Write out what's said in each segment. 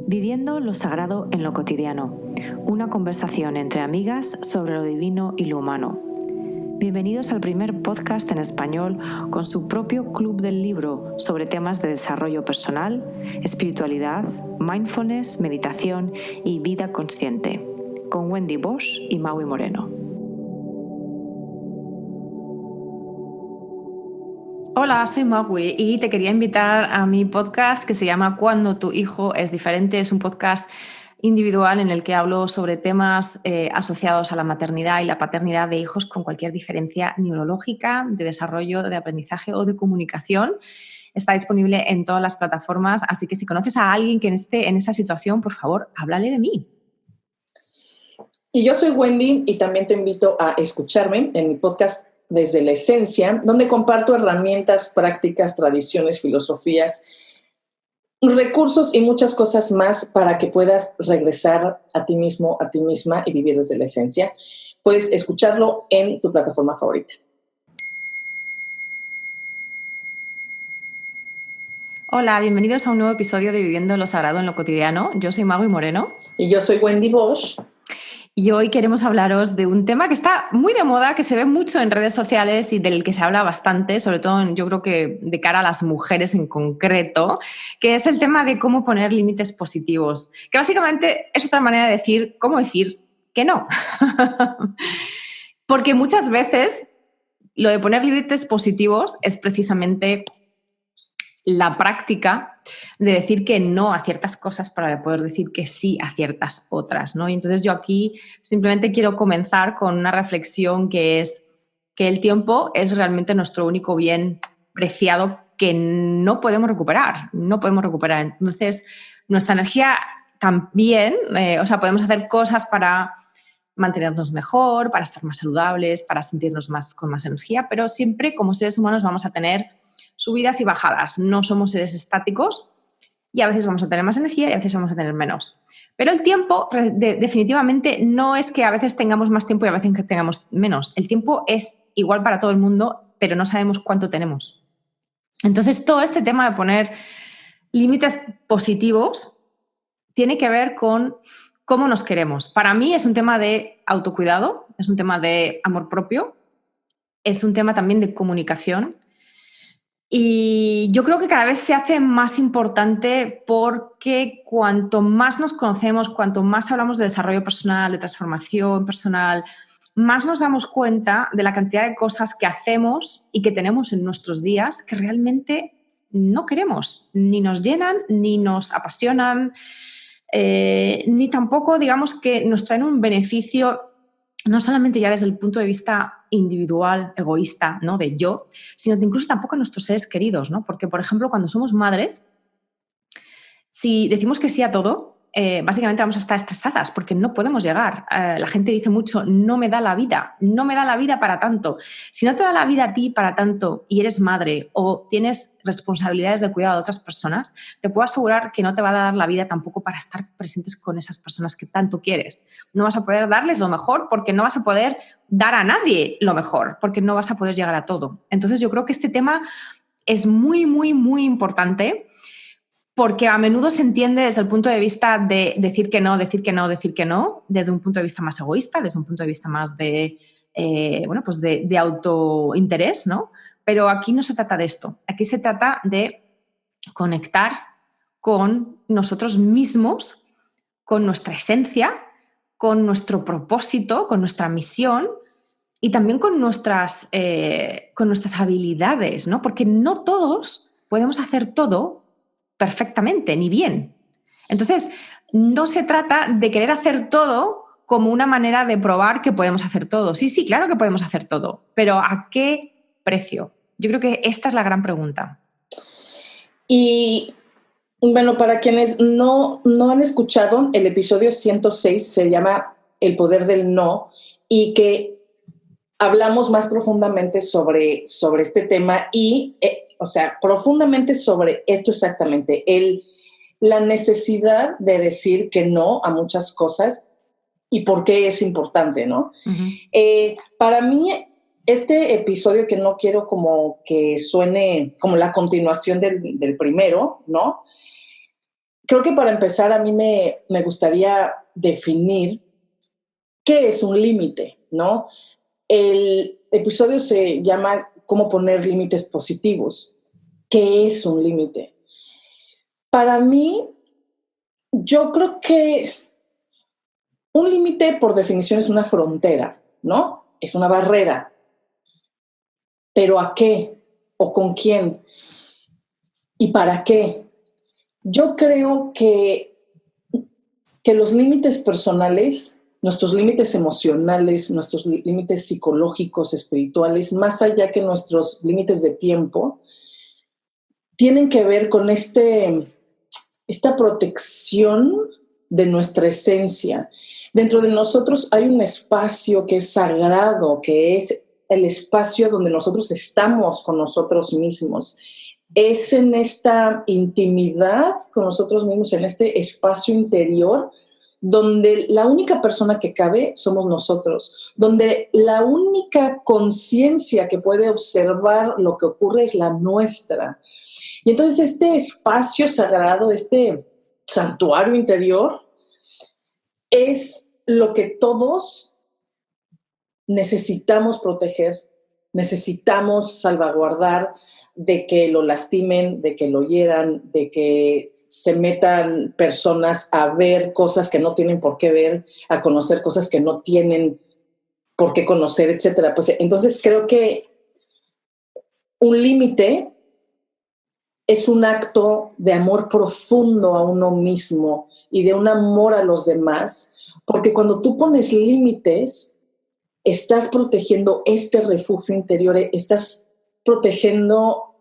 Viviendo lo sagrado en lo cotidiano. Una conversación entre amigas sobre lo divino y lo humano. Bienvenidos al primer podcast en español con su propio club del libro sobre temas de desarrollo personal, espiritualidad, mindfulness, meditación y vida consciente, con Wendy Bosch y Maui Moreno. Hola, soy Maui y te quería invitar a mi podcast que se llama Cuando tu hijo es diferente. Es un podcast individual en el que hablo sobre temas asociados a la maternidad y la paternidad de hijos con cualquier diferencia neurológica, de desarrollo, de aprendizaje o de comunicación. Está disponible en todas las plataformas, así que si conoces a alguien que esté en esa situación, por favor, háblale de mí. Y yo soy Wendy y también te invito a escucharme en mi podcast Desde la Esencia, donde comparto herramientas, prácticas, tradiciones, filosofías, recursos y muchas cosas más para que puedas regresar a ti mismo, a ti misma y vivir desde la esencia. Puedes escucharlo en tu plataforma favorita. Hola, bienvenidos a un nuevo episodio de Viviendo lo Sagrado en lo Cotidiano. Yo soy Maui Moreno. Y yo soy Wendy Bosch. Y hoy queremos hablaros de un tema que está muy de moda, que se ve mucho en redes sociales y del que se habla bastante, sobre todo yo creo que de cara a las mujeres en concreto, que es el tema de cómo poner límites positivos, que básicamente es otra manera de decir cómo decir que no. Porque muchas veces lo de poner límites positivos es precisamente la práctica de decir que no a ciertas cosas para poder decir que sí a ciertas otras, ¿no? Y entonces yo aquí simplemente quiero comenzar con una reflexión que es que el tiempo es realmente nuestro único bien preciado que no podemos recuperar, no podemos recuperar. Entonces, nuestra energía también, podemos hacer cosas para mantenernos mejor, para estar más saludables, para sentirnos con más energía, pero siempre como seres humanos vamos a tener subidas y bajadas. No somos seres estáticos y a veces vamos a tener más energía y a veces vamos a tener menos. Pero el tiempo definitivamente no es que a veces tengamos más tiempo y a veces que tengamos menos. El tiempo es igual para todo el mundo, pero no sabemos cuánto tenemos. Entonces, todo este tema de poner límites positivos tiene que ver con cómo nos queremos. Para mí es un tema de autocuidado, es un tema de amor propio, es un tema también de comunicación. Y yo creo que cada vez se hace más importante porque cuanto más nos conocemos, cuanto más hablamos de desarrollo personal, de transformación personal, más nos damos cuenta de la cantidad de cosas que hacemos y que tenemos en nuestros días que realmente no queremos, ni nos llenan, ni nos apasionan, ni tampoco, digamos, que nos traen un beneficio no solamente ya desde el punto de vista individual, egoísta, ¿no? De yo, sino incluso tampoco a nuestros seres queridos, ¿no? Porque, por ejemplo, cuando somos madres, si decimos que sí a todo, básicamente vamos a estar estresadas porque no podemos llegar. La gente dice mucho, no me da la vida para tanto. Si no te da la vida a ti para tanto y eres madre o tienes responsabilidades de cuidado de otras personas, te puedo asegurar que no te va a dar la vida tampoco para estar presentes con esas personas que tanto quieres. No vas a poder darles lo mejor porque no vas a poder dar a nadie lo mejor, porque no vas a poder llegar a todo. Entonces yo creo que este tema es muy, muy, muy importante porque a menudo se entiende desde el punto de vista de decir que no, desde un punto de vista más egoísta, desde un punto de vista más de autointerés, ¿no? Pero aquí no se trata de esto. Aquí se trata de conectar con nosotros mismos, con nuestra esencia, con nuestro propósito, con nuestra misión y también con nuestras habilidades, ¿no? Porque no todos podemos hacer todo perfectamente, ni bien. Entonces, no se trata de querer hacer todo como una manera de probar que podemos hacer todo. Sí, claro que podemos hacer todo, pero ¿a qué precio? Yo creo que esta es la gran pregunta. Y bueno, para quienes no han escuchado, el episodio 106 se llama El poder del no y que hablamos más profundamente sobre este tema y, profundamente sobre esto exactamente, la necesidad de decir que no a muchas cosas y por qué es importante, ¿no? Uh-huh. Para mí, este episodio, que no quiero como que suene como la continuación del primero, ¿no? creo que para empezar a mí me gustaría definir qué es un límite, ¿no? El episodio se llama ¿Cómo poner límites positivos? ¿Qué es un límite? Para mí, yo creo que un límite, por definición, es una frontera, ¿no? Es una barrera. ¿Pero a qué? ¿O con quién? ¿Y para qué? Yo creo que los límites personales, nuestros límites emocionales, nuestros límites psicológicos, espirituales, más allá que nuestros límites de tiempo, tienen que ver con esta protección de nuestra esencia. Dentro de nosotros hay un espacio que es sagrado, que es el espacio donde nosotros estamos con nosotros mismos. Es en esta intimidad con nosotros mismos, en este espacio interior, donde la única persona que cabe somos nosotros, donde la única conciencia que puede observar lo que ocurre es la nuestra. Y entonces este espacio sagrado, este santuario interior, es lo que todos necesitamos proteger, necesitamos salvaguardar de que lo lastimen, de que lo hieran, de que se metan personas a ver cosas que no tienen por qué ver, a conocer cosas que no tienen por qué conocer, etcétera. Pues entonces creo que un límite es un acto de amor profundo a uno mismo y de un amor a los demás, porque cuando tú pones límites, estás protegiendo este refugio interior, estás protegiendo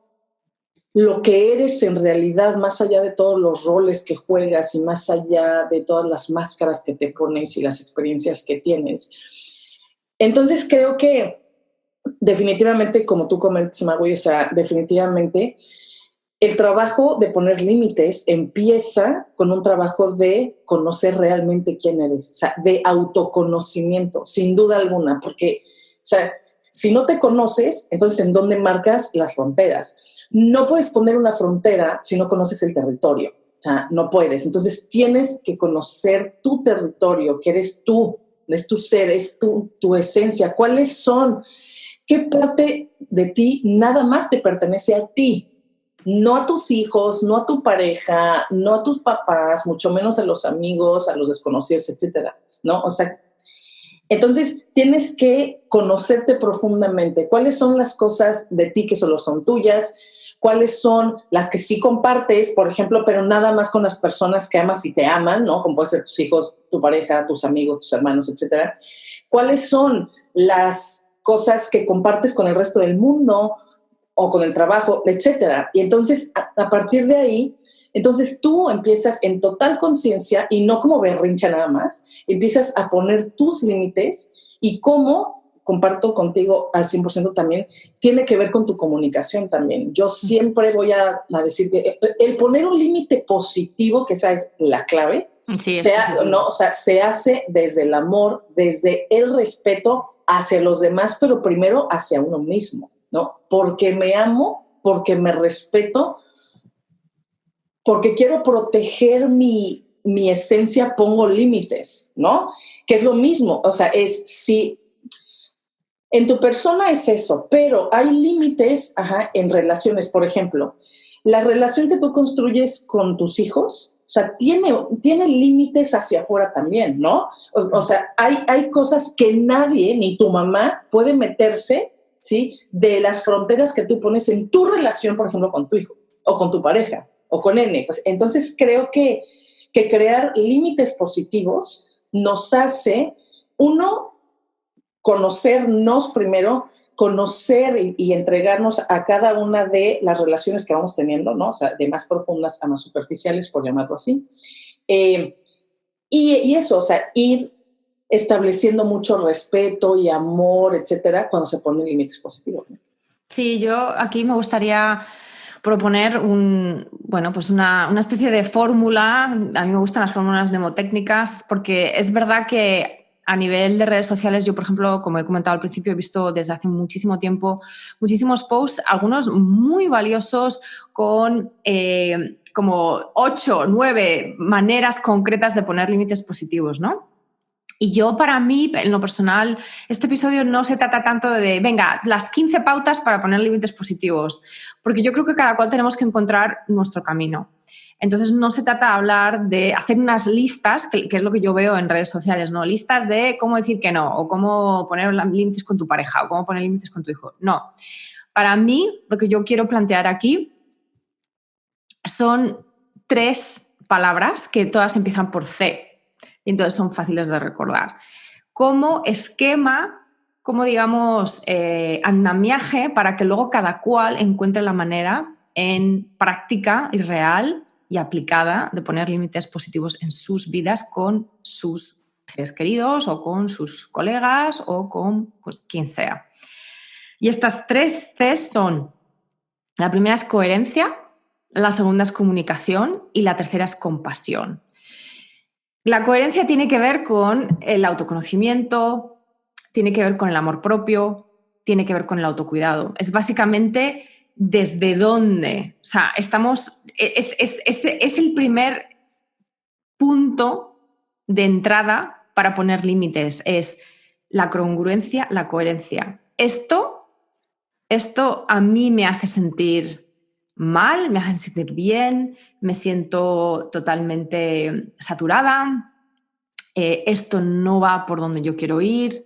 lo que eres en realidad, más allá de todos los roles que juegas y más allá de todas las máscaras que te pones y las experiencias que tienes. Entonces creo que definitivamente, como tú comentas, Magui, o sea, definitivamente el trabajo de poner límites empieza con un trabajo de conocer realmente quién eres, o sea, de autoconocimiento, sin duda alguna, porque, o sea, si no te conoces, entonces ¿en dónde marcas las fronteras? No puedes poner una frontera si no conoces el territorio, o sea, no puedes. Entonces tienes que conocer tu territorio, que eres tú, es tu ser, es tu esencia, cuáles son, qué parte de ti nada más te pertenece a ti, no a tus hijos, no a tu pareja, no a tus papás, mucho menos a los amigos, a los desconocidos, etcétera, ¿no? O sea, entonces tienes que conocerte profundamente. ¿Cuáles son las cosas de ti que solo son tuyas? ¿Cuáles son las que sí compartes, por ejemplo, pero nada más con las personas que amas y te aman, ¿no? Como pueden ser tus hijos, tu pareja, tus amigos, tus hermanos, etcétera. ¿Cuáles son las cosas que compartes con el resto del mundo o con el trabajo, etcétera? Y entonces, a partir de ahí, entonces tú empiezas en total conciencia y no como berrincha nada más, empiezas a poner tus límites y cómo, comparto contigo al 100% también, tiene que ver con tu comunicación también. Yo siempre voy a decir que el poner un límite positivo, que esa es la clave, Sí, no, o sea, se hace desde el amor, desde el respeto hacia los demás, pero primero hacia uno mismo, ¿no? Porque me amo, porque me respeto, porque quiero proteger mi esencia, pongo límites, ¿no? Que es lo mismo, o sea, es si en tu persona es eso, pero hay límites, en relaciones, por ejemplo, la relación que tú construyes con tus hijos, o sea, tiene límites hacia afuera también, ¿no? O sea, hay cosas que nadie, ni tu mamá, puede meterse, ¿sí? De las fronteras que tú pones en tu relación, por ejemplo, con tu hijo, o con tu pareja, o con N. Pues, entonces, creo que crear límites positivos nos hace, uno, conocernos primero, conocer y entregarnos a cada una de las relaciones que vamos teniendo, ¿no? O sea, de más profundas a más superficiales, por llamarlo así. Y eso, o sea, ir estableciendo mucho respeto y amor, etcétera, cuando se ponen límites positivos, ¿no? Sí, yo aquí me gustaría proponer pues una especie de fórmula. A mí me gustan las fórmulas mnemotécnicas porque es verdad que a nivel de redes sociales, yo, por ejemplo, como he comentado al principio, he visto desde hace muchísimo tiempo muchísimos posts, algunos muy valiosos con como 8, 9 maneras concretas de poner límites positivos, ¿no? Y yo, para mí, en lo personal, este episodio no se trata tanto de, venga, las 15 pautas para poner límites positivos, porque yo creo que cada cual tenemos que encontrar nuestro camino. Entonces, no se trata de hablar de hacer unas listas, que es lo que yo veo en redes sociales, ¿no? Listas de cómo decir que no, o cómo poner límites con tu pareja, o cómo poner límites con tu hijo. No. Para mí, lo que yo quiero plantear aquí son 3 palabras que todas empiezan por C. Y entonces son fáciles de recordar. Como esquema, como digamos, andamiaje para que luego cada cual encuentre la manera en práctica y real y aplicada de poner límites positivos en sus vidas con sus seres queridos o con sus colegas o con pues, quien sea. Y estas 3 Cs son, la primera es coherencia, la segunda es comunicación y la tercera es compasión. La coherencia tiene que ver con el autoconocimiento, tiene que ver con el amor propio, tiene que ver con el autocuidado. Es básicamente desde dónde, o sea, es el primer punto de entrada para poner límites, es la congruencia, la coherencia. Esto a mí me hace sentir mal, me hace sentir bien, me siento totalmente saturada, esto no va por donde yo quiero ir,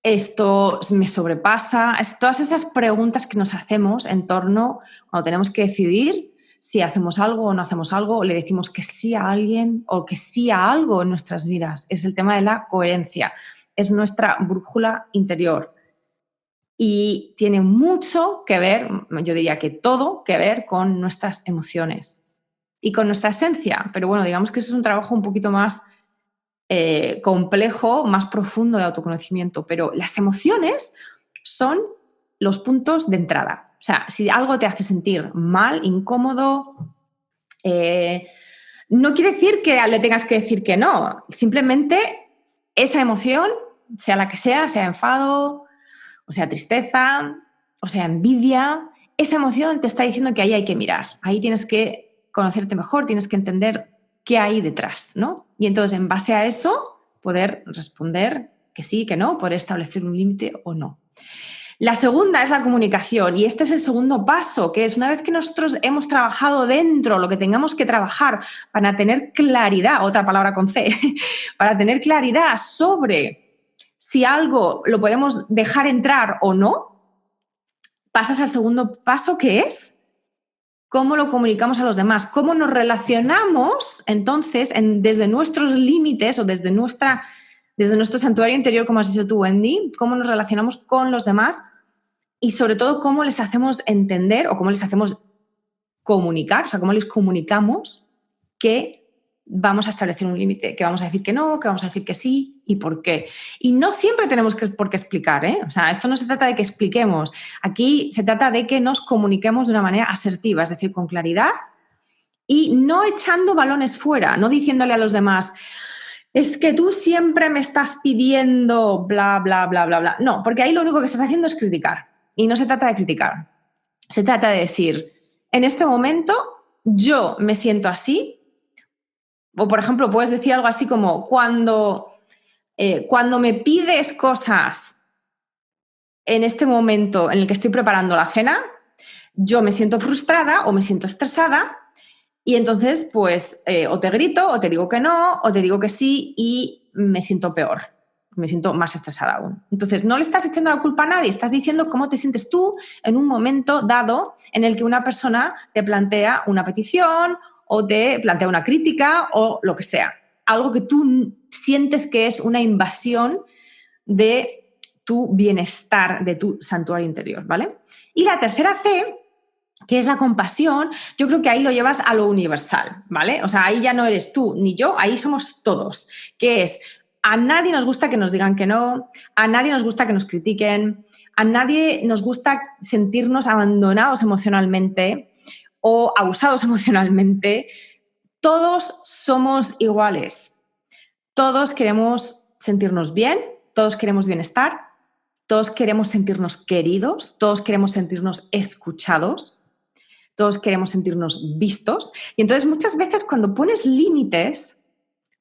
esto me sobrepasa. Todas esas preguntas que nos hacemos en torno cuando tenemos que decidir si hacemos algo o no hacemos algo, o le decimos que sí a alguien o que sí a algo en nuestras vidas. Es el tema de la coherencia, es nuestra brújula interior. Y tiene mucho que ver, yo diría que todo que ver con nuestras emociones y con nuestra esencia. Pero bueno, digamos que eso es un trabajo un poquito más complejo, más profundo de autoconocimiento. Pero las emociones son los puntos de entrada. O sea, si algo te hace sentir mal, incómodo, no quiere decir que le tengas que decir que no. Simplemente esa emoción, sea la que sea enfado, o sea tristeza, o sea envidia, esa emoción te está diciendo que ahí hay que mirar, ahí tienes que conocerte mejor, tienes que entender qué hay detrás, ¿no? Y entonces, en base a eso, poder responder que sí, que no, poder establecer un límite o no. La segunda es la comunicación, y este es el segundo paso, que es una vez que nosotros hemos trabajado dentro lo que tengamos que trabajar para tener claridad, otra palabra con C, para tener claridad sobre si algo lo podemos dejar entrar o no, pasas al segundo paso, que es cómo lo comunicamos a los demás, cómo nos relacionamos entonces desde nuestros límites o desde nuestro santuario interior, como has dicho tú, Wendy, cómo nos relacionamos con los demás y sobre todo cómo les hacemos entender o cómo les hacemos comunicar, o sea, cómo les comunicamos que vamos a establecer un límite, que vamos a decir que no, que vamos a decir que sí y por qué. Y no siempre tenemos por qué explicar, ¿eh? O sea, esto no se trata de que expliquemos. Aquí se trata de que nos comuniquemos de una manera asertiva, es decir, con claridad y no echando balones fuera, no diciéndole a los demás, es que tú siempre me estás pidiendo bla, bla, bla, bla, bla. No, porque ahí lo único que estás haciendo es criticar. Y no se trata de criticar. Se trata de decir, en este momento yo me siento así. O, por ejemplo, puedes decir algo así como, cuando me pides cosas en este momento en el que estoy preparando la cena, yo me siento frustrada o me siento estresada y entonces, pues, o te grito, o te digo que no, o te digo que sí y me siento peor, me siento más estresada aún. Entonces, no le estás echando la culpa a nadie, estás diciendo cómo te sientes tú en un momento dado en el que una persona te plantea una petición o te plantea una crítica o lo que sea. Algo que tú sientes que es una invasión de tu bienestar, de tu santuario interior, ¿vale? Y la tercera C, que es la compasión, yo creo que ahí lo llevas a lo universal, ¿vale? O sea, ahí ya no eres tú ni yo, ahí somos todos, que es, a nadie nos gusta que nos digan que no, a nadie nos gusta que nos critiquen, a nadie nos gusta sentirnos abandonados emocionalmente o abusados emocionalmente. Todos somos iguales, todos queremos sentirnos bien, todos queremos bienestar, todos queremos sentirnos queridos, todos queremos sentirnos escuchados, todos queremos sentirnos vistos. Y entonces muchas veces cuando pones límites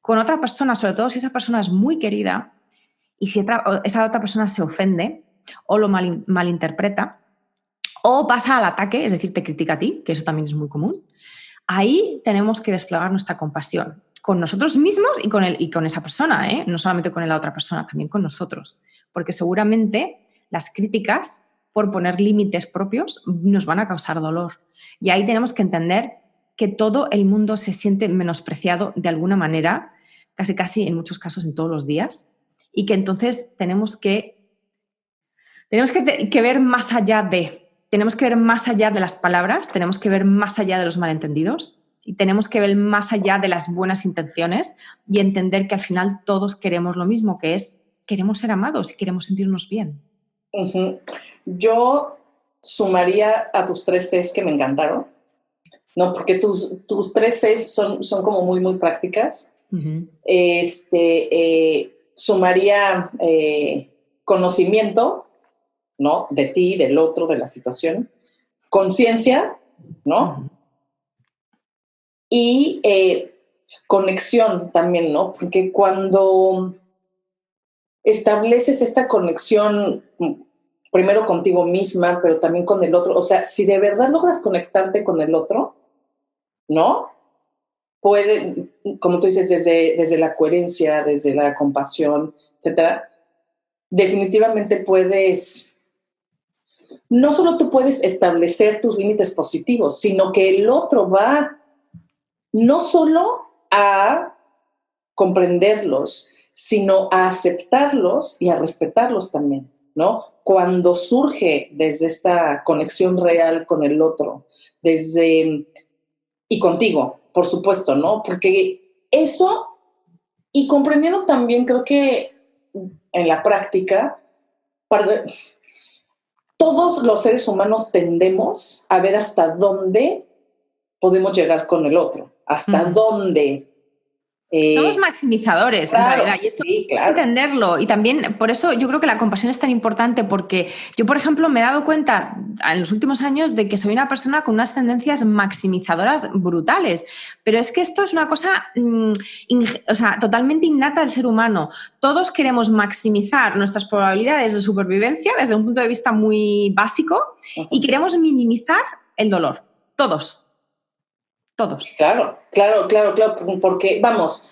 con otra persona, sobre todo si esa persona es muy querida y si esa otra persona se ofende o lo malinterpreta o pasa al ataque, es decir, te critica a ti, que eso también es muy común, ahí tenemos que desplegar nuestra compasión con nosotros mismos y con esa persona, ¿eh? No solamente con la otra persona, también con nosotros, porque seguramente las críticas por poner límites propios nos van a causar dolor. Y ahí tenemos que entender que todo el mundo se siente menospreciado de alguna manera, casi en muchos casos en todos los días, y que entonces tenemos que ver más allá tenemos que ver más allá de las palabras, tenemos que ver más allá de los malentendidos y tenemos que ver más allá de las buenas intenciones y entender que al final todos queremos lo mismo, que es queremos ser amados y queremos sentirnos bien. Uh-huh. Yo sumaría a tus 3 Cs que me encantaron, ¿no? Porque tus 3 Cs son como muy, muy prácticas. Uh-huh. Sumaría conocimiento, ¿no? De ti, del otro, de la situación. Conciencia, ¿no? Uh-huh. Y conexión también, ¿no? Porque cuando estableces esta conexión primero contigo misma, pero también con el otro, o sea, si de verdad logras conectarte con el otro, ¿no? Puede, como tú dices, desde la coherencia, desde la compasión, etcétera, definitivamente puedes, no solo tú puedes establecer tus límites positivos, sino que el otro va no solo a comprenderlos, sino a aceptarlos y a respetarlos también, ¿no? Cuando surge desde esta conexión real con el otro, y contigo, por supuesto, ¿no? Porque eso, y comprendiendo también, creo que en la práctica, todos los seres humanos tendemos a ver hasta dónde podemos llegar con el otro, hasta dónde. Somos maximizadores, claro, en realidad, y esto sí, claro. hay que entenderlo. Y también, por eso yo creo que la compasión es tan importante, porque yo, por ejemplo, me he dado cuenta en los últimos años de que soy una persona con unas tendencias maximizadoras brutales. Pero es que esto es una cosa totalmente innata del ser humano. Todos queremos maximizar nuestras probabilidades de supervivencia desde un punto de vista muy básico y queremos minimizar el dolor. Todos. Claro, porque, vamos,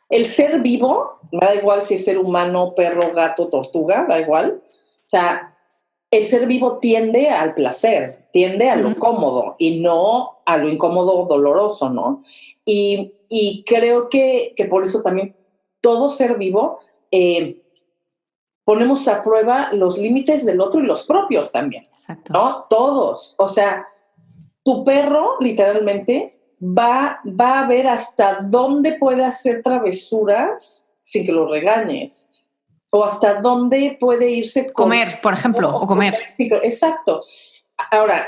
el ser vivo, da igual si es ser humano, perro, gato, tortuga, da igual, o sea, el ser vivo tiende al placer, tiende a lo cómodo y no a lo incómodo doloroso, ¿no? Y creo que por eso también todo ser vivo ponemos a prueba los límites del otro y los propios también. Exacto. ¿No? Todos, o sea, tu perro literalmente va a ver hasta dónde puede hacer travesuras sin que lo regañes. O hasta dónde puede irse... Comer, por ejemplo, o comer. Sí, exacto. Ahora,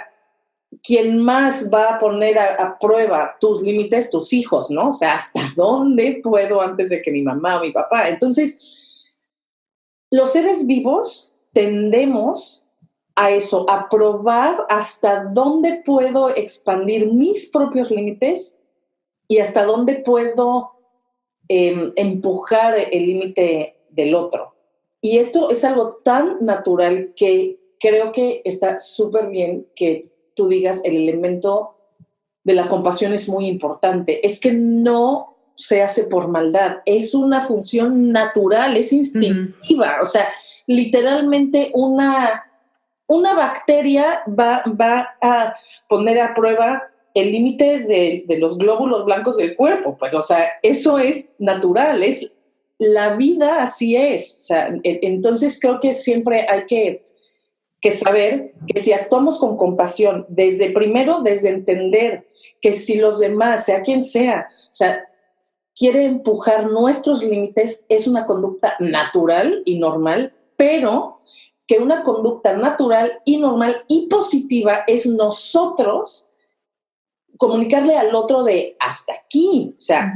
¿quién más va a poner a prueba tus límites? Tus hijos, ¿no? O sea, ¿hasta dónde puedo antes de que mi mamá o mi papá? Entonces, los seres vivos tendemos a eso, a probar hasta dónde puedo expandir mis propios límites y hasta dónde puedo empujar el límite del otro. Y esto es algo tan natural que creo que está súper bien que tú digas el elemento de la compasión es muy importante. Es que no se hace por maldad, es una función natural, es instintiva. O sea, literalmente una bacteria va a poner a prueba el límite de los glóbulos blancos del cuerpo. Pues, o sea, eso es natural, es la vida, así es. O sea, entonces creo que siempre hay que saber que si actuamos con compasión, desde entender que si los demás, sea quien sea, o sea, quiere empujar nuestros límites, es una conducta natural y normal, pero que una conducta natural y normal y positiva es nosotros comunicarle al otro de hasta aquí. O sea,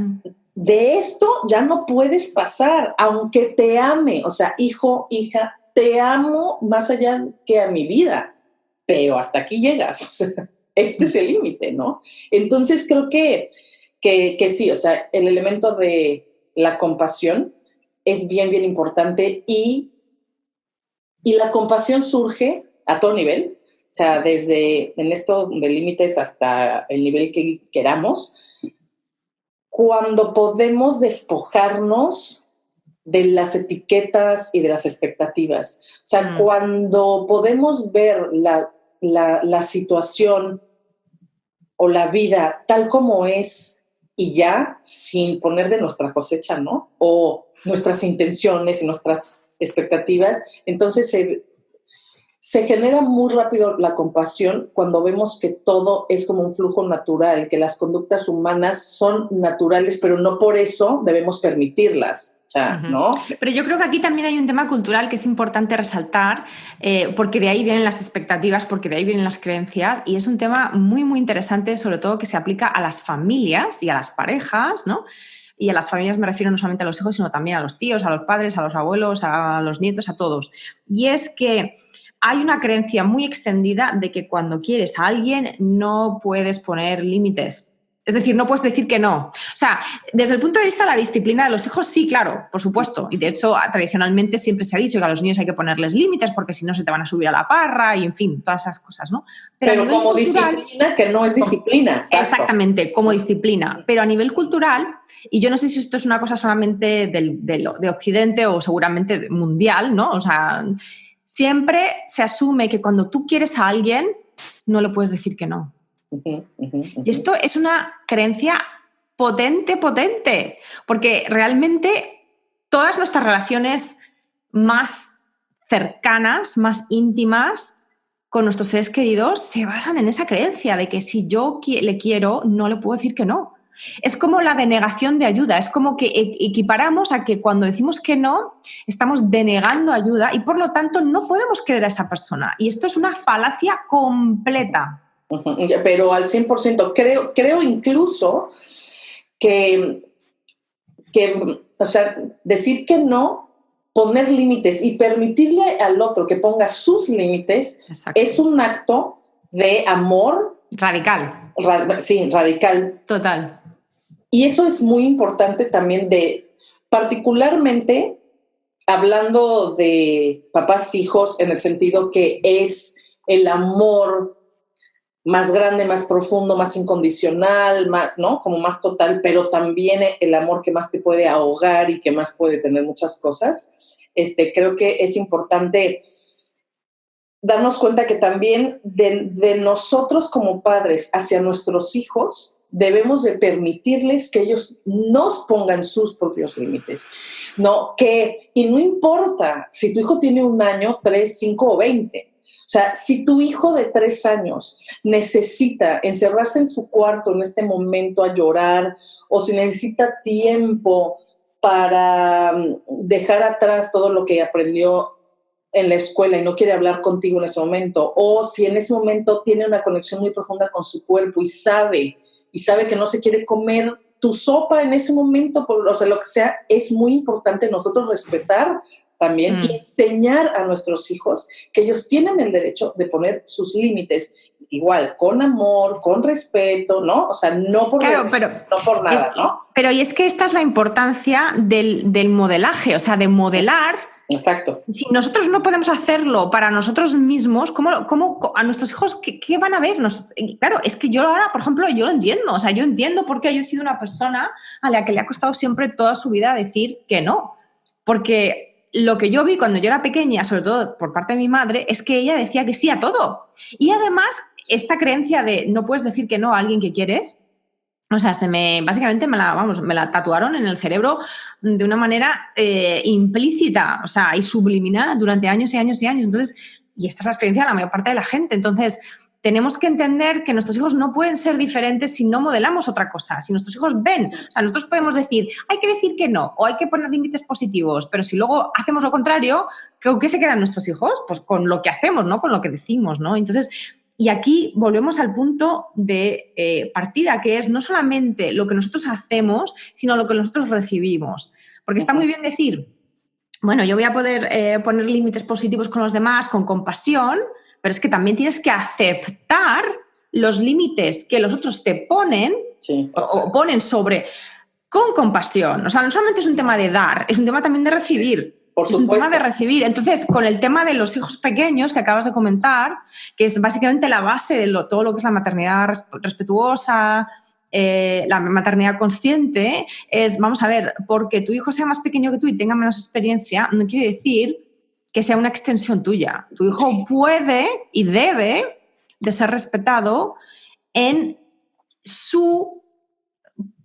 de esto ya no puedes pasar, aunque te ame. O sea, hijo, hija, te amo más allá que a mi vida, pero hasta aquí llegas. O sea, este es el límite, ¿no? Entonces creo que sí, o sea, el elemento de la compasión es bien, bien importante y la compasión surge a todo nivel, o sea, desde en esto de límites hasta el nivel que queramos, cuando podemos despojarnos de las etiquetas y de las expectativas. O sea, cuando podemos ver la situación o la vida tal como es y ya, sin poner de nuestra cosecha, ¿no? O nuestras intenciones y nuestras expectativas, entonces se genera muy rápido la compasión cuando vemos que todo es como un flujo natural, que las conductas humanas son naturales, pero no por eso debemos permitirlas. O sea, ¿no? Pero yo creo que aquí también hay un tema cultural que es importante resaltar, porque de ahí vienen las expectativas, porque de ahí vienen las creencias, y es un tema muy, muy interesante, sobre todo que se aplica a las familias y a las parejas, ¿no? Y a las familias me refiero no solamente a los hijos, sino también a los tíos, a los padres, a los abuelos, a los nietos, a todos. Y es que hay una creencia muy extendida de que cuando quieres a alguien no puedes poner límites. Es decir, no puedes decir que no. O sea, desde el punto de vista de la disciplina de los hijos, sí, claro, por supuesto. Y de hecho, tradicionalmente siempre se ha dicho que a los niños hay que ponerles límites porque si no se te van a subir a la parra y, en fin, todas esas cosas, ¿no? Pero como cultural, disciplina, que no es disciplina. Exacto. Exactamente, como disciplina. Pero a nivel cultural, y yo no sé si esto es una cosa solamente de Occidente o seguramente mundial, ¿no? O sea, siempre se asume que cuando tú quieres a alguien, no le puedes decir que no. Y esto es una creencia potente, porque realmente todas nuestras relaciones más cercanas, más íntimas con nuestros seres queridos se basan en esa creencia de que si yo le quiero, no le puedo decir que no. Es como la denegación de ayuda, es como que equiparamos a que cuando decimos que no, estamos denegando ayuda y por lo tanto no podemos querer a esa persona. Y esto es una falacia completa. Pero al 100%, creo incluso que, o sea, decir que no, poner límites y permitirle al otro que ponga sus límites. Exacto. Es un acto de amor radical. Sí, radical. Total. Y eso es muy importante también particularmente hablando de papás hijos, en el sentido que es el amor más grande, más profundo, más incondicional, más, ¿no? Como más total, pero también el amor que más te puede ahogar y que más puede tener muchas cosas. Creo que es importante darnos cuenta que también de nosotros como padres hacia nuestros hijos debemos de permitirles que ellos nos pongan sus propios límites, ¿no? Y no importa si tu hijo tiene 1 año, 3, 5 o 20. O sea, si tu hijo de 3 años necesita encerrarse en su cuarto en este momento a llorar, o si necesita tiempo para dejar atrás todo lo que aprendió en la escuela y no quiere hablar contigo en ese momento, o si en ese momento tiene una conexión muy profunda con su cuerpo y sabe que no se quiere comer tu sopa en ese momento, o sea, lo que sea, es muy importante nosotros respetar también y enseñar a nuestros hijos que ellos tienen el derecho de poner sus límites, igual, con amor, con respeto, ¿no? O sea, no por nada, ¿no? Pero y es que esta es la importancia del modelaje, o sea, de modelar. Exacto. Si nosotros no podemos hacerlo para nosotros mismos, ¿cómo a nuestros hijos qué van a ver? Claro, es que yo ahora, por ejemplo, yo lo entiendo. O sea, yo entiendo por qué yo he sido una persona a la que le ha costado siempre toda su vida decir que no. Porque lo que yo vi cuando yo era pequeña, sobre todo por parte de mi madre, es que ella decía que sí a todo. Y además, esta creencia de no puedes decir que no a alguien que quieres, o sea, básicamente me la tatuaron en el cerebro de una manera implícita, o sea, y subliminal durante años y años y años. Entonces, y esta es la experiencia de la mayor parte de la gente. Entonces, tenemos que entender que nuestros hijos no pueden ser diferentes si no modelamos otra cosa. Si nuestros hijos ven, o sea, nosotros podemos decir, hay que decir que no, o hay que poner límites positivos, pero si luego hacemos lo contrario, ¿con qué se quedan nuestros hijos? Pues con lo que hacemos, ¿no? Con lo que decimos, ¿no? Entonces, Y aquí volvemos al punto de partida, que es no solamente lo que nosotros hacemos, sino lo que nosotros recibimos. Porque está muy bien decir, bueno, yo voy a poder poner límites positivos con los demás, con compasión, pero es que también tienes que aceptar los límites que los otros te ponen o ponen sobre con compasión. O sea, no solamente es un tema de dar, es un tema también de recibir. Por supuesto. Es un tema de recibir. Entonces, con el tema de los hijos pequeños que acabas de comentar, que es básicamente la base de todo lo que es la maternidad respetuosa, la maternidad consciente, es, vamos a ver, porque tu hijo sea más pequeño que tú y tenga menos experiencia, no quiere decir que sea una extensión tuya. Tu hijo puede y debe de ser respetado en su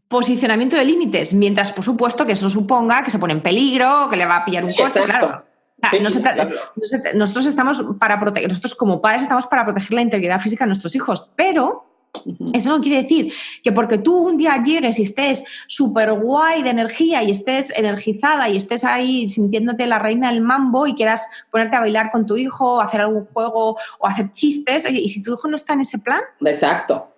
posicionamiento de límites, mientras, por supuesto, que eso suponga que se pone en peligro, que le va a pillar un coche, claro. Nosotros estamos para proteger, nosotros como padres estamos para proteger la integridad física de nuestros hijos, pero eso no quiere decir que porque tú un día llegues y estés súper guay de energía y estés energizada y estés ahí sintiéndote la reina del mambo y quieras ponerte a bailar con tu hijo, o hacer algún juego o hacer chistes, y si tu hijo no está en ese plan. Exacto.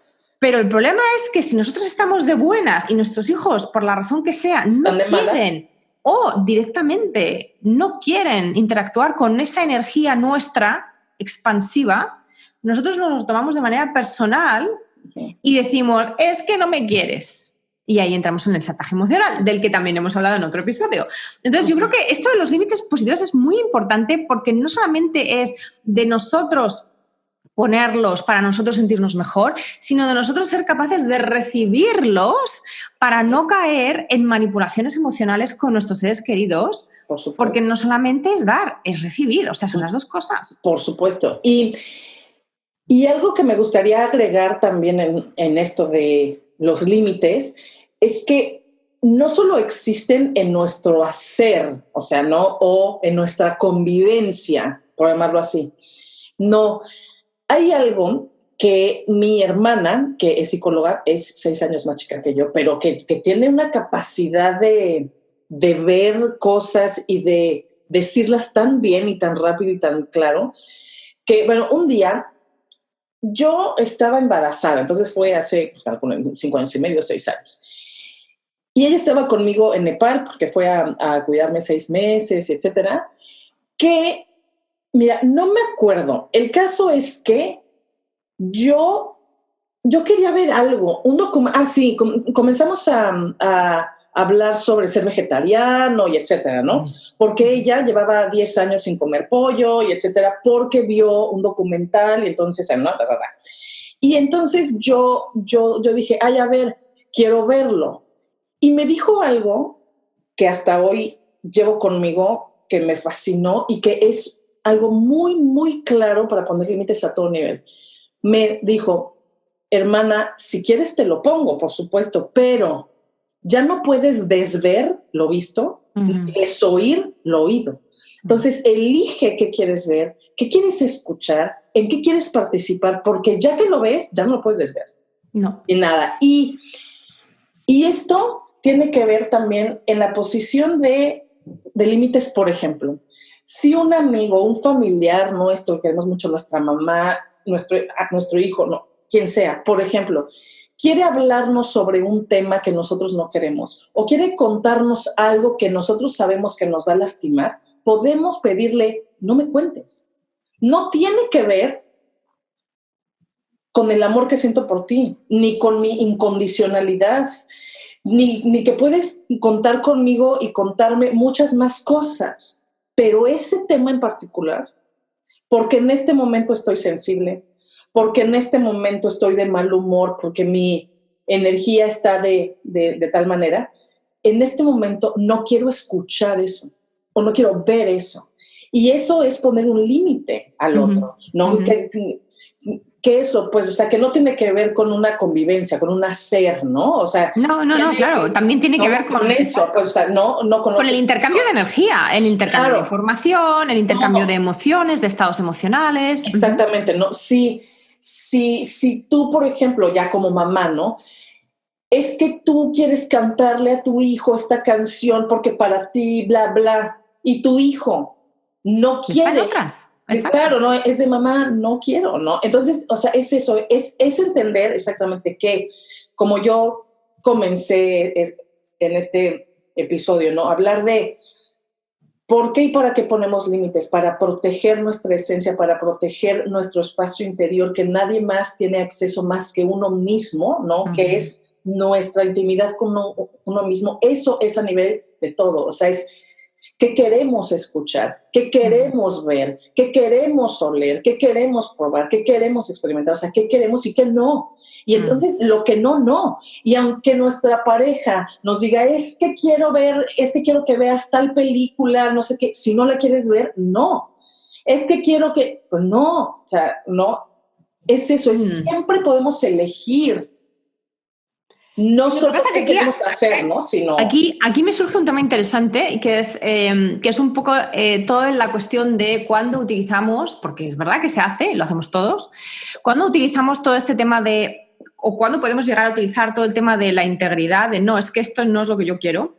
Pero el problema es que si nosotros estamos de buenas y nuestros hijos, por la razón que sea, no quieren o directamente no quieren interactuar con esa energía nuestra expansiva, nosotros nos lo tomamos de manera personal y decimos, es que no me quieres. Y ahí entramos en el chantaje emocional, del que también hemos hablado en otro episodio. Entonces, yo creo que esto de los límites positivos es muy importante porque no solamente es de nosotros ponerlos para nosotros sentirnos mejor, sino de nosotros ser capaces de recibirlos para no caer en manipulaciones emocionales con nuestros seres queridos, porque no solamente es dar, es recibir, o sea, son las dos cosas. Por supuesto. Y algo que me gustaría agregar también en esto de los límites es que no solo existen en nuestro hacer, o sea, ¿no? O en nuestra convivencia, por llamarlo así. No. Hay algo que mi hermana, que es psicóloga, es 6 años más chica que yo, pero que tiene una capacidad de ver cosas y de decirlas tan bien y tan rápido y tan claro, que, bueno, un día yo estaba embarazada, entonces fue hace 5 años y medio, 6 años. Y ella estaba conmigo en Nepal porque fue a cuidarme 6 meses, etcétera, que... Mira, no me acuerdo. El caso es que yo quería ver algo, un documento. Sí, comenzamos a hablar sobre ser vegetariano y etcétera, ¿no? Porque ella llevaba 10 años sin comer pollo y etcétera, porque vio un documental y entonces, ¿no? Y entonces yo dije, ay, a ver, quiero verlo. Y me dijo algo que hasta hoy llevo conmigo, que me fascinó y que es algo muy, muy claro para poner límites a todo nivel. Me dijo, hermana, si quieres te lo pongo, por supuesto, pero ya no puedes desver lo visto, desoír lo oído. Entonces, elige qué quieres ver, qué quieres escuchar, en qué quieres participar, porque ya que lo ves, ya no lo puedes desver. No. Y nada. Y esto tiene que ver también en la posición de límites, por ejemplo. Si un amigo, un familiar nuestro, queremos mucho nuestra mamá, nuestro hijo, no, quien sea, por ejemplo, quiere hablarnos sobre un tema que nosotros no queremos o quiere contarnos algo que nosotros sabemos que nos va a lastimar, podemos pedirle, no me cuentes. No tiene que ver con el amor que siento por ti, ni con mi incondicionalidad, ni que puedes contar conmigo y contarme muchas más cosas. Pero ese tema en particular, porque en este momento estoy sensible, porque en este momento estoy de mal humor, porque mi energía está de tal manera, en este momento no quiero escuchar eso o no quiero ver eso. Y eso es poner un límite al otro, ¿no? Que eso, pues, o sea, que no tiene que ver con una convivencia, con un hacer, ¿no? O sea... No, claro, también tiene que ver con eso, pues, o sea, no con el intercambio de energía, el intercambio de información, el intercambio de emociones, de estados emocionales. Exactamente, ¿no? Si tú, por ejemplo, ya como mamá, ¿no? Es que tú quieres cantarle a tu hijo esta canción porque para ti, bla, bla, y tu hijo no quiere... Está en otras. Exacto. Claro, no, es de mamá, no quiero, ¿no? Entonces, o sea, es eso, es entender exactamente que, como yo comencé en este episodio, ¿no? Hablar de por qué y para qué ponemos límites, para proteger nuestra esencia, para proteger nuestro espacio interior, que nadie más tiene acceso más que uno mismo, ¿no? Uh-huh. Que es nuestra intimidad con uno mismo. Eso es a nivel de todo, o sea, es qué queremos escuchar, qué queremos ver, qué queremos oler, qué queremos probar, qué queremos experimentar, o sea, qué queremos y qué no. Y entonces lo que no, no. Y aunque nuestra pareja nos diga, es que quiero ver, es que quiero que veas tal película, no sé qué, si no la quieres ver, no. Es que quiero que, pues no, o sea, no. Es eso, es siempre podemos elegir. No sí, solo qué queremos hacer, ¿no? Sino... Aquí me surge un tema interesante que es un poco toda la cuestión de cuándo utilizamos, porque es verdad que se hace, lo hacemos todos, cuándo utilizamos todo este tema de, o cuándo podemos llegar a utilizar todo el tema de la integridad, de no, es que esto no es lo que yo quiero,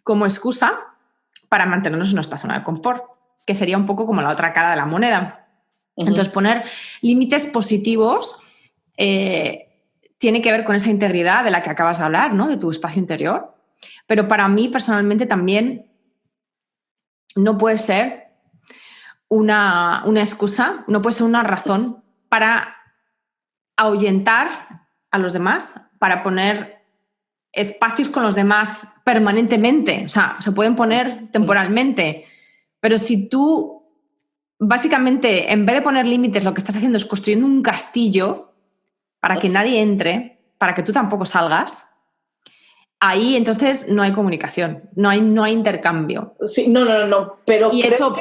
como excusa para mantenernos en nuestra zona de confort, que sería un poco como la otra cara de la moneda. Entonces, poner límites positivos tiene que ver con esa integridad de la que acabas de hablar, ¿no? De tu espacio interior. Pero para mí, personalmente, también no puede ser una excusa, no puede ser una razón para ahuyentar a los demás, para poner espacios con los demás permanentemente. O sea, se pueden poner temporalmente. Pero si tú, básicamente, en vez de poner límites, lo que estás haciendo es construyendo un castillo para que nadie entre, para que tú tampoco salgas, ahí entonces no hay comunicación, no hay intercambio. Sí, no, pero... eso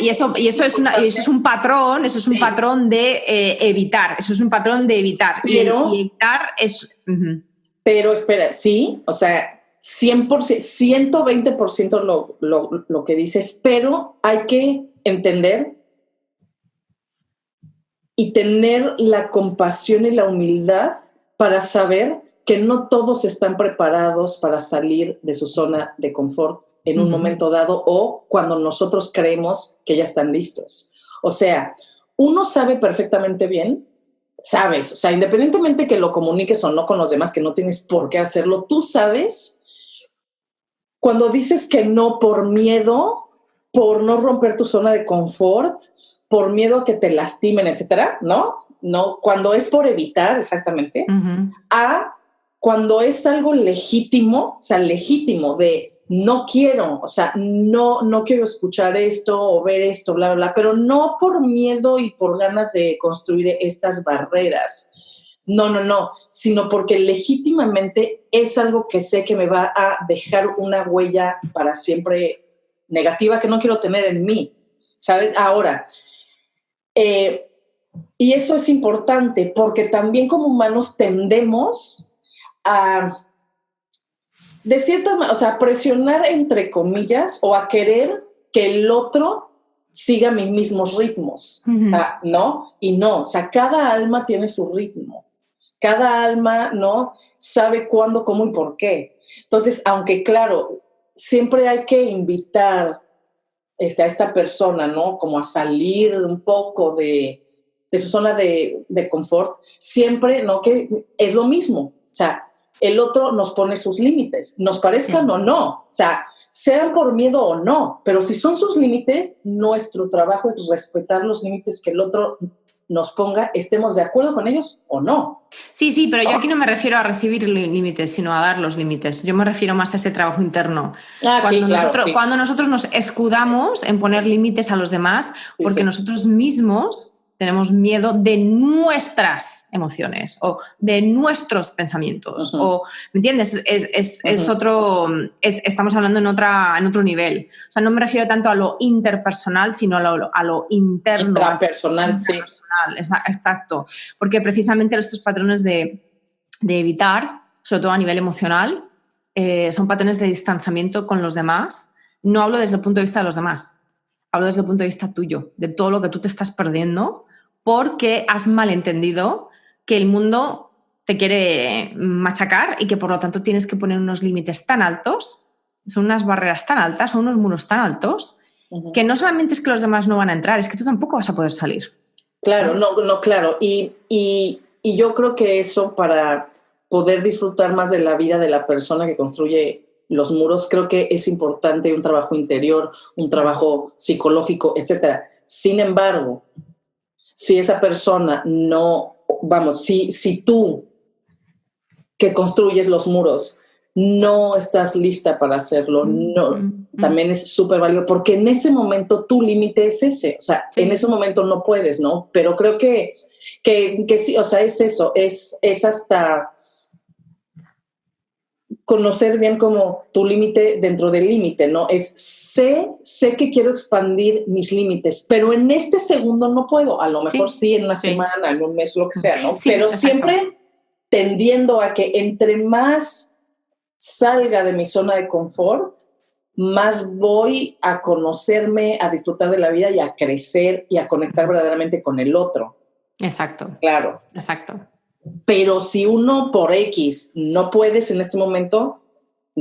es un patrón, patrón de evitar, eso es un patrón de evitar. Pero, y evitar es... Pero espera, sí, o sea, 100%, 120% lo que dices, pero hay que entender y tener la compasión y la humildad para saber que no todos están preparados para salir de su zona de confort en un momento dado o cuando nosotros creemos que ya están listos. O sea, uno sabe perfectamente bien, sabes, o sea, independientemente que lo comuniques o no con los demás, que no tienes por qué hacerlo, tú sabes cuando dices que no por miedo, por no romper tu zona de confort, por miedo a que te lastimen, etcétera, ¿no? No, cuando es por evitar, exactamente, a cuando es algo legítimo, o sea, legítimo de no quiero, o sea, no quiero escuchar esto o ver esto, bla, bla, bla, pero no por miedo y por ganas de construir estas barreras. No, sino porque legítimamente es algo que sé que me va a dejar una huella para siempre negativa que no quiero tener en mí, ¿sabes? Ahora, y eso es importante porque también como humanos tendemos a, de ciertas maneras, o sea, presionar entre comillas o a querer que el otro siga mis mismos ritmos, ¿no? Y no, o sea, cada alma tiene su ritmo. Cada alma, ¿no? Sabe cuándo, cómo y por qué. Entonces, aunque claro, siempre hay que invitar a esta persona, ¿no? Como a salir un poco de su zona de confort, siempre, ¿no? Que es lo mismo. O sea, el otro nos pone sus límites, nos parezcan o no. O sea, sean por miedo o no, pero si son sus límites, nuestro trabajo es respetar los límites que el otro nos ponga, estemos de acuerdo con ellos o no. Sí, pero yo aquí no me refiero a recibir límites, sino a dar los límites. Yo me refiero más a ese trabajo interno. Cuando nosotros nos escudamos en poner límites a los demás, porque nosotros mismos tenemos miedo de nuestras emociones o de nuestros pensamientos. O, ¿me entiendes? Es otro... estamos hablando en otro nivel. O sea, no me refiero tanto a lo interpersonal, sino a lo interno. Intrapersonal, sí. Exacto. Porque precisamente estos patrones de evitar, sobre todo a nivel emocional, son patrones de distanciamiento con los demás. No hablo desde el punto de vista de los demás, hablo desde el punto de vista tuyo, de todo lo que tú te estás perdiendo porque has malentendido que el mundo te quiere machacar y que por lo tanto tienes que poner unos límites tan altos, son unas barreras tan altas, son unos muros tan altos que no solamente es que los demás no van a entrar, es que tú tampoco vas a poder salir. Claro, no, claro. Y yo creo que eso, para poder disfrutar más de la vida de la persona que construye los muros, creo que es importante un trabajo interior, un trabajo psicológico, etcétera. Sin embargo, si esa persona si tú que construyes los muros no estás lista para hacerlo, también es súper válido, porque en ese momento tu límite es ese, o sea, sí. En ese momento no puedes, ¿no? Pero creo que sí, o sea, es eso, es hasta conocer bien como tu límite dentro del límite, ¿no? Es sé que quiero expandir mis límites, pero en este segundo no puedo, a lo mejor sí en una semana, en un mes, lo que sea, ¿no? Sí, pero exacto. Siempre tendiendo a que entre más salga de mi zona de confort, más voy a conocerme, a disfrutar de la vida y a crecer y a conectar verdaderamente con el otro. Exacto. Claro. Exacto. Pero si uno por X no puedes en este momento,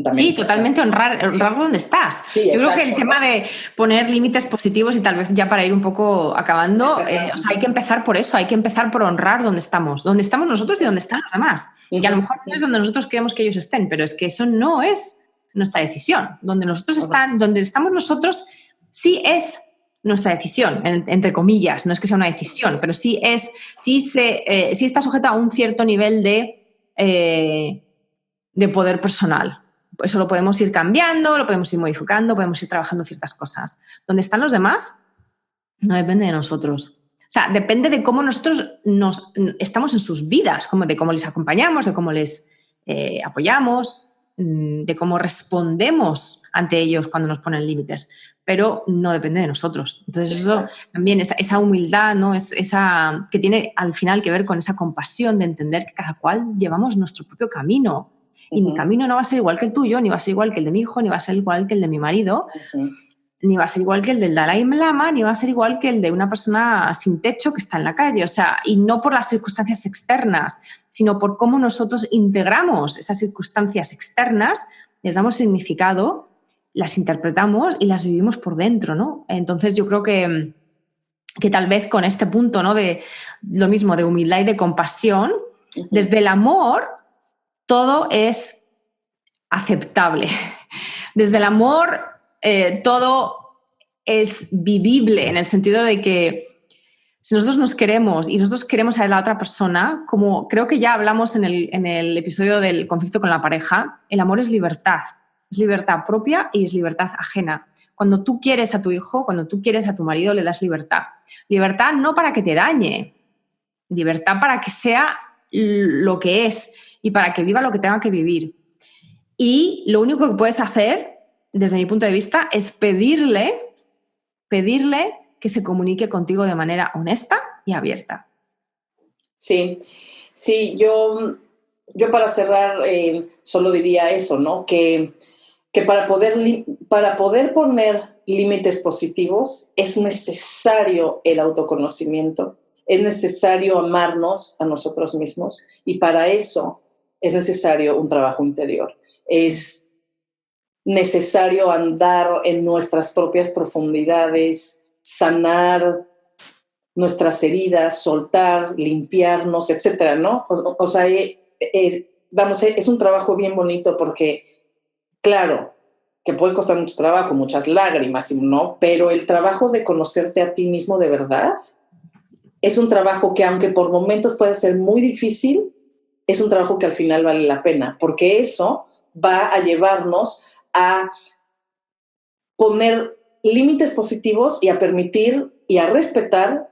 también. Sí, totalmente honrar donde estás. Sí, yo creo que el tema de poner límites positivos, y tal vez ya para ir un poco acabando, o sea, hay que empezar por eso, hay que empezar por honrar donde estamos nosotros y donde están los demás. Y a lo mejor no es donde nosotros queremos que ellos estén, pero es que eso no es nuestra decisión. Donde estamos nosotros sí es nuestra decisión, entre comillas, no es que sea una decisión, pero sí está sujeta a un cierto nivel de poder personal. Eso lo podemos ir cambiando, lo podemos ir modificando, podemos ir trabajando ciertas cosas. Donde están los demás no depende de nosotros. O sea, depende de cómo nosotros estamos en sus vidas, de cómo les acompañamos, de cómo les apoyamos, de cómo respondemos ante ellos cuando nos ponen límites, pero no depende de nosotros. Entonces eso también, esa humildad, ¿no? Es esa que tiene al final que ver con esa compasión de entender que cada cual llevamos nuestro propio camino. Y mi camino no va a ser igual que el tuyo, ni va a ser igual que el de mi hijo, ni va a ser igual que el de mi marido, ni va a ser igual que el del Dalai Lama, ni va a ser igual que el de una persona sin techo que está en la calle. O sea, y no por las circunstancias externas, sino por cómo nosotros integramos esas circunstancias externas, les damos significado, las interpretamos y las vivimos por dentro, ¿no? Entonces yo creo que tal vez con este punto, ¿no? De lo mismo, de humildad y de compasión, desde el amor todo es aceptable. Desde el amor todo es vivible, en el sentido de que si nosotros nos queremos y nosotros queremos a la otra persona, como creo que ya hablamos en el episodio del conflicto con la pareja, el amor es libertad propia y es libertad ajena. Cuando tú quieres a tu hijo, cuando tú quieres a tu marido, le das libertad. Libertad no para que te dañe, libertad para que sea lo que es y para que viva lo que tenga que vivir. Y lo único que puedes hacer, desde mi punto de vista, es pedirle que se comunique contigo de manera honesta y abierta. Sí, yo para cerrar solo diría eso, ¿no? Que para poder poner límites positivos es necesario el autoconocimiento, es necesario amarnos a nosotros mismos, y para eso es necesario un trabajo interior. Es necesario andar en nuestras propias profundidades, sanar nuestras heridas, soltar, limpiarnos, etcétera, ¿no? O sea, es un trabajo bien bonito, porque, claro, que puede costar mucho trabajo, muchas lágrimas, ¿no? Pero el trabajo de conocerte a ti mismo de verdad es un trabajo que, aunque por momentos puede ser muy difícil, es un trabajo que al final vale la pena, porque eso va a llevarnos a poner límites positivos y a permitir y a respetar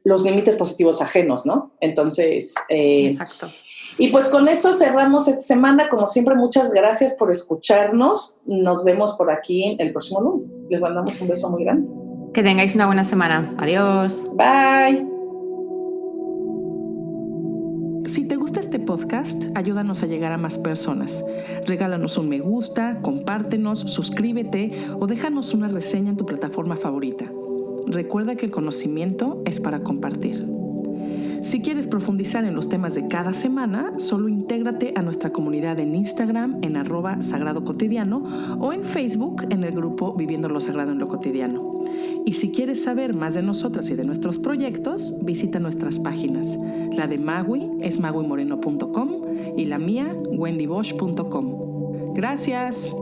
los límites positivos ajenos, ¿no? Entonces, exacto. Y pues con eso cerramos esta semana. Como siempre, muchas gracias por escucharnos. Nos vemos por aquí el próximo lunes. Les mandamos un beso muy grande. Que tengáis una buena semana. Adiós. Bye. Si te gusta este podcast, ayúdanos a llegar a más personas. Regálanos un me gusta, compártenos, suscríbete o déjanos una reseña en tu plataforma favorita. Recuerda que el conocimiento es para compartir. Si quieres profundizar en los temas de cada semana, solo intégrate a nuestra comunidad en Instagram en @sagradocotidiano o en Facebook en el grupo Viviendo lo Sagrado en lo Cotidiano. Y si quieres saber más de nosotras y de nuestros proyectos, visita nuestras páginas. La de Magui es maguimoreno.com y la mía, wendybosch.com. Gracias.